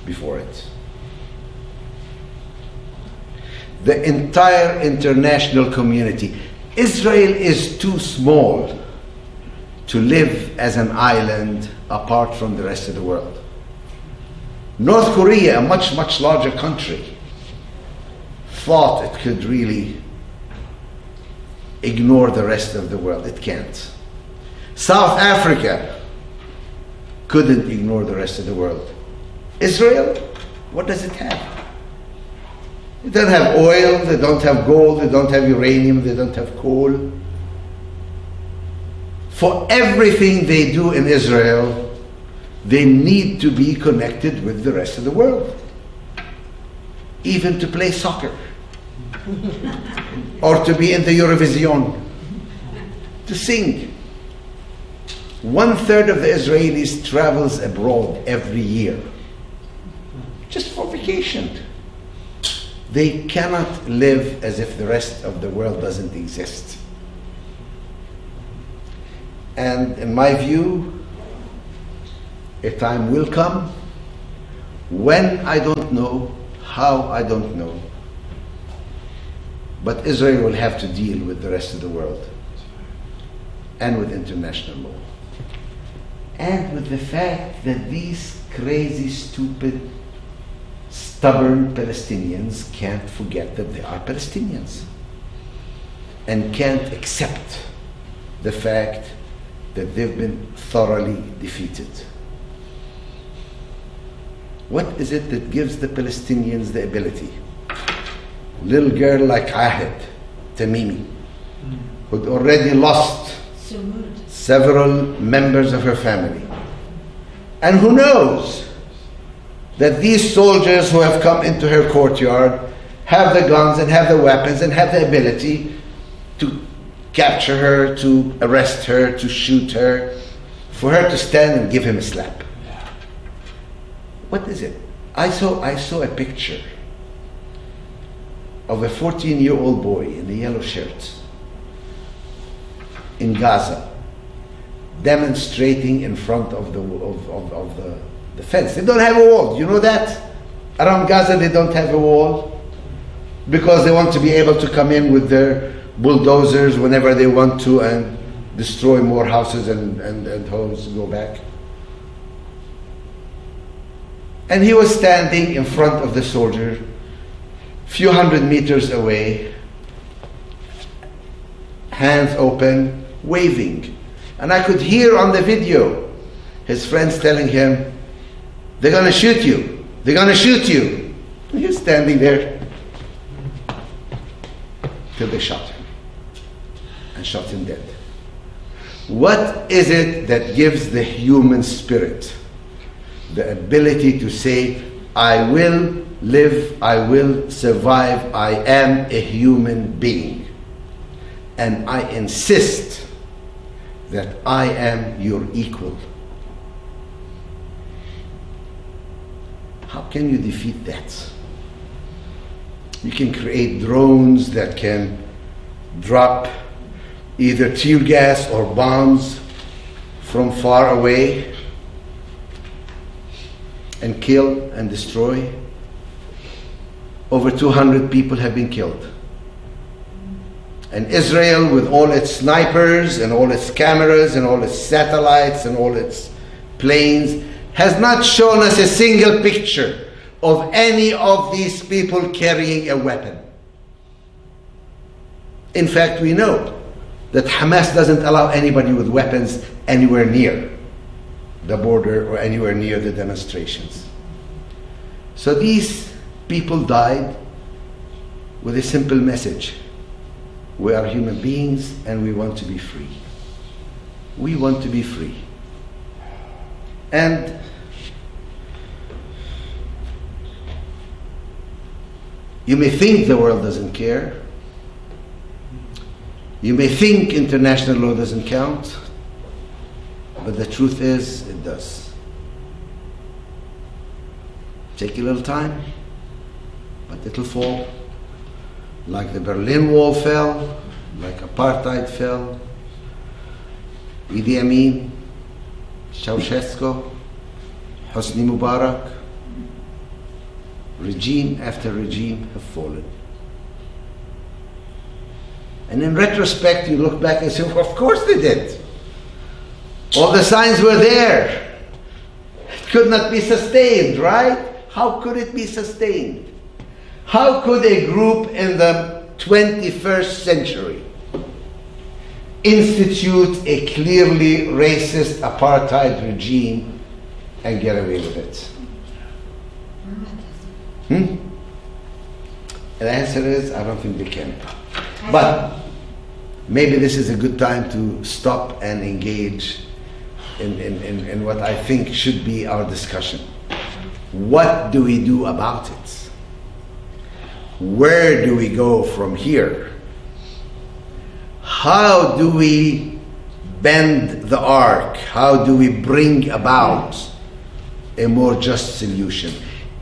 before it. The entire international community. Israel is too small to live as an island apart from the rest of the world. North Korea, a much larger country, thought it could really ignore the rest of the world. It can't. South Africa couldn't ignore the rest of the world. Israel, what does it have? It doesn't have oil, they don't have gold, they don't have uranium, they don't have coal. For everything they do in Israel, they need to be connected with the rest of the world. Even to play soccer. Or to be in the Eurovision. To sing. 1/3 of the Israelis travels abroad every year. Just for vacation. They cannot live as if the rest of the world doesn't exist. And in my view, a time will come when, I don't know, how, I don't know, But Israel will have to deal with the rest of the world and with international law. And with the fact that these crazy, stupid, stubborn Palestinians can't forget that they are Palestinians and can't accept the fact that they've been thoroughly defeated. What is it that gives the Palestinians the ability? Little girl like Ahad Tamimi, who'd already lost several members of her family. And who knows that these soldiers who have come into her courtyard have the guns and have the weapons and have the ability to capture her, to arrest her, to shoot her, for her to stand and give him a slap. What is it? I saw a picture of a 14-year-old boy in a yellow shirt in Gaza, demonstrating in front of the fence. They don't have a wall. You know that? Around Gaza they don't have a wall because they want to be able to come in with their bulldozers whenever they want to and destroy more houses and homes, go back. And he was standing in front of the soldier, few hundred meters away, hands open, waving. And I could hear on the video his friends telling him, "They're going to shoot you. They're going to shoot you." And he was standing there till they shot him and shot him dead. What is it that gives the human spirit the ability to say, "I will live, I will survive, I am a human being, and I insist that I am your equal"? How can you defeat that? You can create drones that can drop either tear gas or bombs from far away and kill and destroy. Over 200 people have been killed. And Israel, with all its snipers and all its cameras and all its satellites and all its planes, has not shown us a single picture of any of these people carrying a weapon. In fact, we know that Hamas doesn't allow anybody with weapons anywhere near the border or anywhere near the demonstrations. So these people died with a simple message: we are human beings and we want to be free. We want to be free. And you may think the world doesn't care. You may think international law doesn't count. But the truth is, it does. Take a little time, but it'll fall. Like the Berlin Wall fell, like apartheid fell, Idi Amin, Ceausescu, Hosni Mubarak, regime after regime have fallen. And in retrospect, you look back and say, well, of course they did. All the signs were there. It could not be sustained, right? How could it be sustained? How could a group in the 21st century institute a clearly racist apartheid regime and get away with it? And the answer is, I don't think they can. But maybe this is a good time to stop and engage in what I think should be our discussion. What do we do about it? Where do we go from here? How do we bend the arc? How do we bring about a more just solution?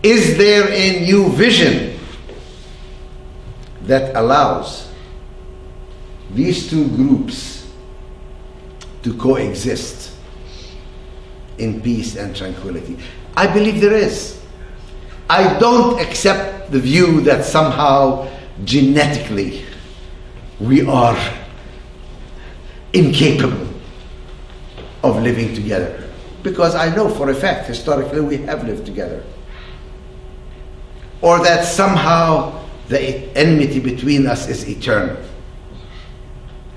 Is there a new vision that allows these two groups to coexist in peace and tranquility? I believe there is. I don't accept the view that somehow genetically we are incapable of living together. Because I know for a fact, historically, we have lived together. Or that somehow the enmity between us is eternal.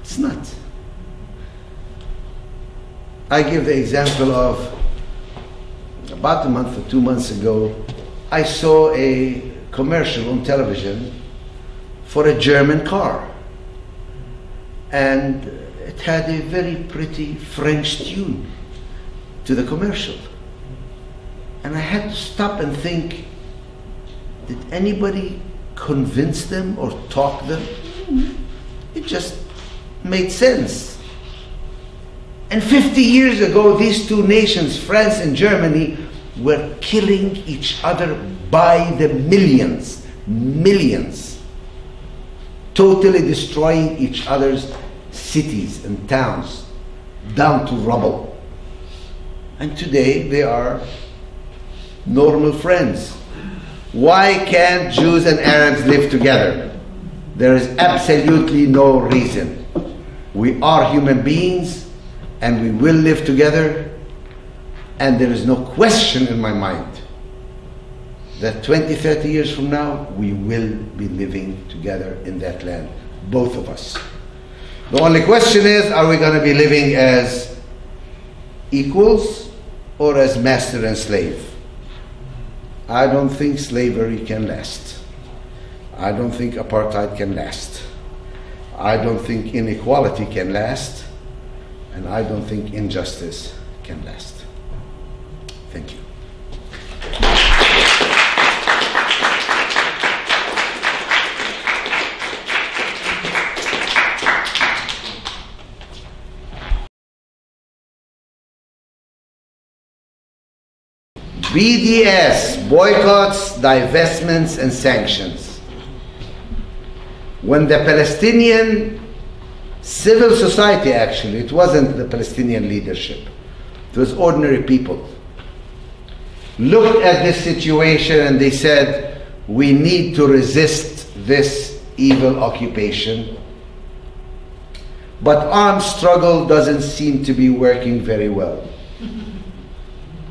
It's not. I give the example of about a month or 2 months ago, I saw a commercial on television for a German car. And it had a very pretty French tune to the commercial. And I had to stop and think, did anybody convince them or talk them? It just made sense. And 50 years ago, these two nations, France and Germany, were killing each other by the millions, totally destroying each other's cities and towns down to rubble. And today they are normal friends. Why can't Jews and Arabs live together? There is absolutely no reason. We are human beings and we will live together, and there is no question in my mind that 20, 30 years from now we will be living together in that land, both of us. The only question is, are we going to be living as equals or as master and slave? I don't think slavery can last. I don't think apartheid can last. I don't think inequality can last. And I don't think injustice can last. Thank you. BDS, boycotts, divestments, and sanctions. When the Palestinian civil society, actually, it wasn't the Palestinian leadership, it was ordinary people, looked at this situation and they said, we need to resist this evil occupation. But armed struggle doesn't seem to be working very well.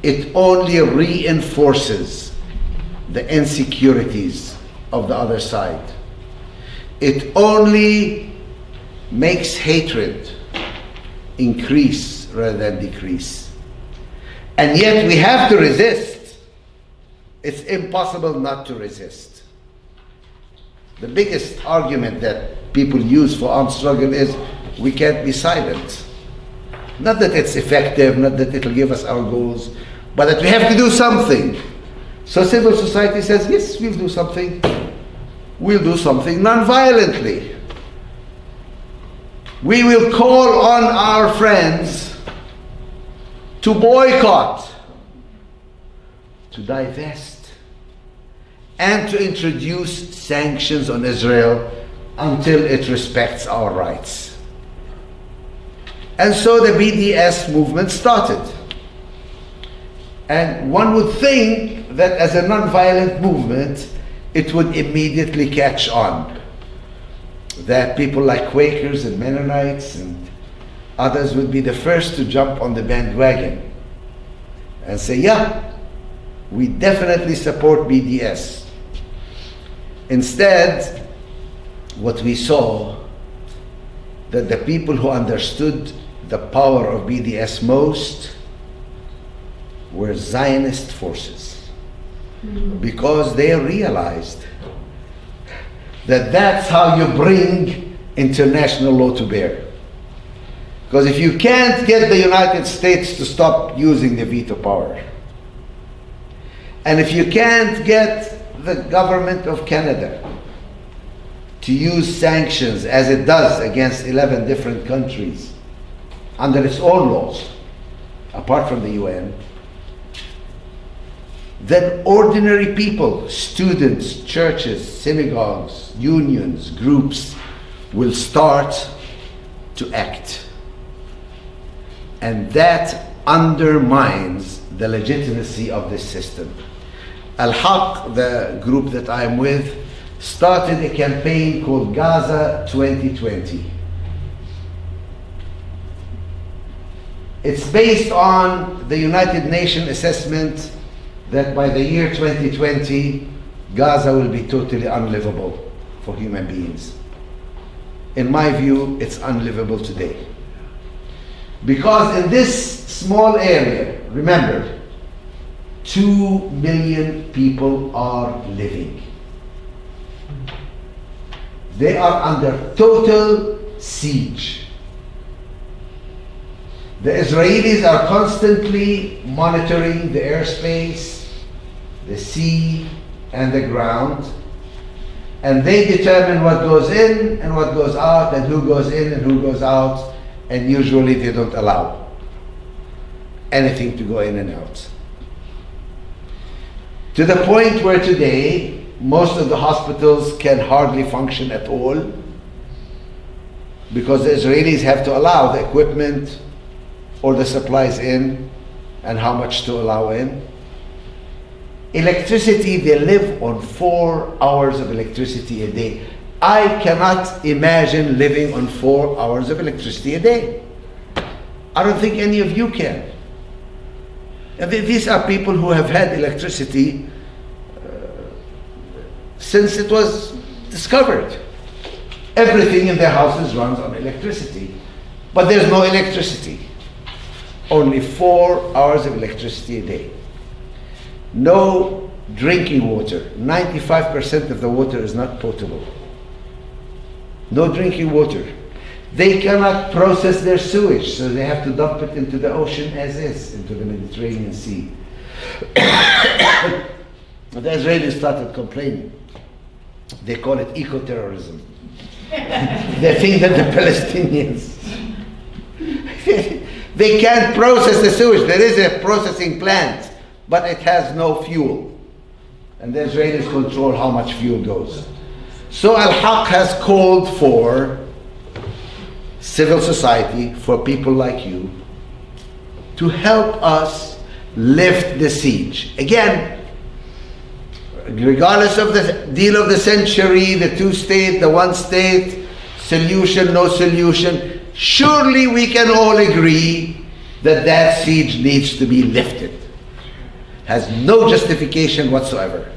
It only reinforces the insecurities of the other side. It only makes hatred increase rather than decrease. And yet we have to resist. It's impossible not to resist. The biggest argument that people use for armed struggle is we can't be silent. Not that it's effective, not that it'll give us our goals, but that we have to do something. So civil society says, yes, we'll do something. We'll do something non-violently. We will call on our friends to boycott, to divest, and to introduce sanctions on Israel until it respects our rights. And so the BDS movement started. And one would think that as a non-violent movement, it would immediately catch on. That people like Quakers and Mennonites and others would be the first to jump on the bandwagon and say, yeah, we definitely support BDS. Instead, what we saw, that the people who understood the power of BDS most were Zionist forces, because they realized that that's how you bring international law to bear. Because if you can't get the United States to stop using the veto power, and if you can't get the government of Canada to use sanctions as it does against 11 different countries under its own laws, apart from the UN, then ordinary people, students, churches, synagogues, unions, groups will start to act. And that undermines the legitimacy of this system. Al-Haq, the group that I am with, started a campaign called Gaza 2020. It's based on the United Nations assessment that by the year 2020, Gaza will be totally unlivable for human beings. In my view, it's unlivable today. Because in this small area, remember, 2 million people are living. They are under total siege. The Israelis are constantly monitoring the airspace, the sea, and the ground, and they determine what goes in and what goes out, and who goes in and who goes out, and usually they don't allow anything to go in and out. To the point where today, most of the hospitals can hardly function at all because the Israelis have to allow the equipment or the supplies in, and how much to allow in. Electricity, they live on 4 hours of electricity a day. I cannot imagine living on 4 hours of electricity a day. I don't think any of you can. And these are people who have had electricity since it was discovered. Everything in their houses runs on electricity, but there's no electricity. Only 4 hours of electricity a day. No drinking water. 95% of the water is not potable. No drinking water. They cannot process their sewage, so they have to dump it into the ocean as is, into the Mediterranean Sea. The Israelis started complaining. They call it eco-terrorism. They think that the Palestinians they can't process the sewage. There is a processing plant, but it has no fuel. And the Israelis control how much fuel goes. So Al-Haq has called for civil society, for people like you, to help us lift the siege. Again, regardless of the deal of the century, the 2-state, the 1-state, solution, no solution, surely we can all agree that that siege needs to be lifted. Has no justification whatsoever.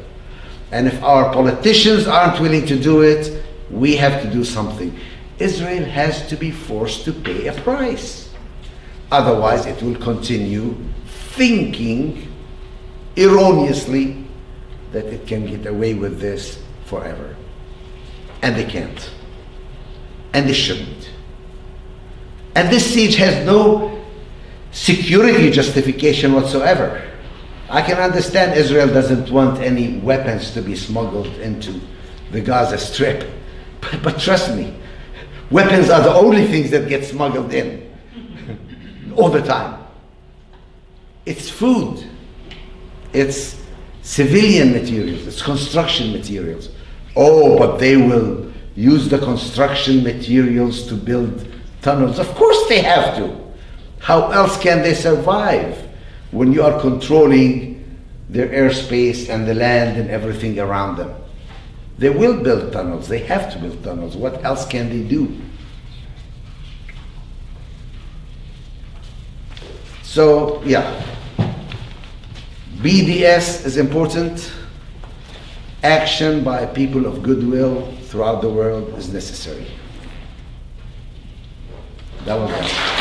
And if our politicians aren't willing to do it, we have to do something. Israel has to be forced to pay a price. Otherwise, it will continue thinking erroneously that it can get away with this forever. And they can't. And they shouldn't. And this siege has no security justification whatsoever. I can understand Israel doesn't want any weapons to be smuggled into the Gaza Strip. But trust me, weapons are the only things that get smuggled in all the time. It's food. It's civilian materials. It's construction materials. Oh, but they will use the construction materials to build tunnels. Of course they have to. How else can they survive when you are controlling their airspace and the land and everything around them? They will build tunnels. They have to build tunnels. What else can they do? So, yeah. BDS is important. Action by people of goodwill throughout the world is necessary. That was that.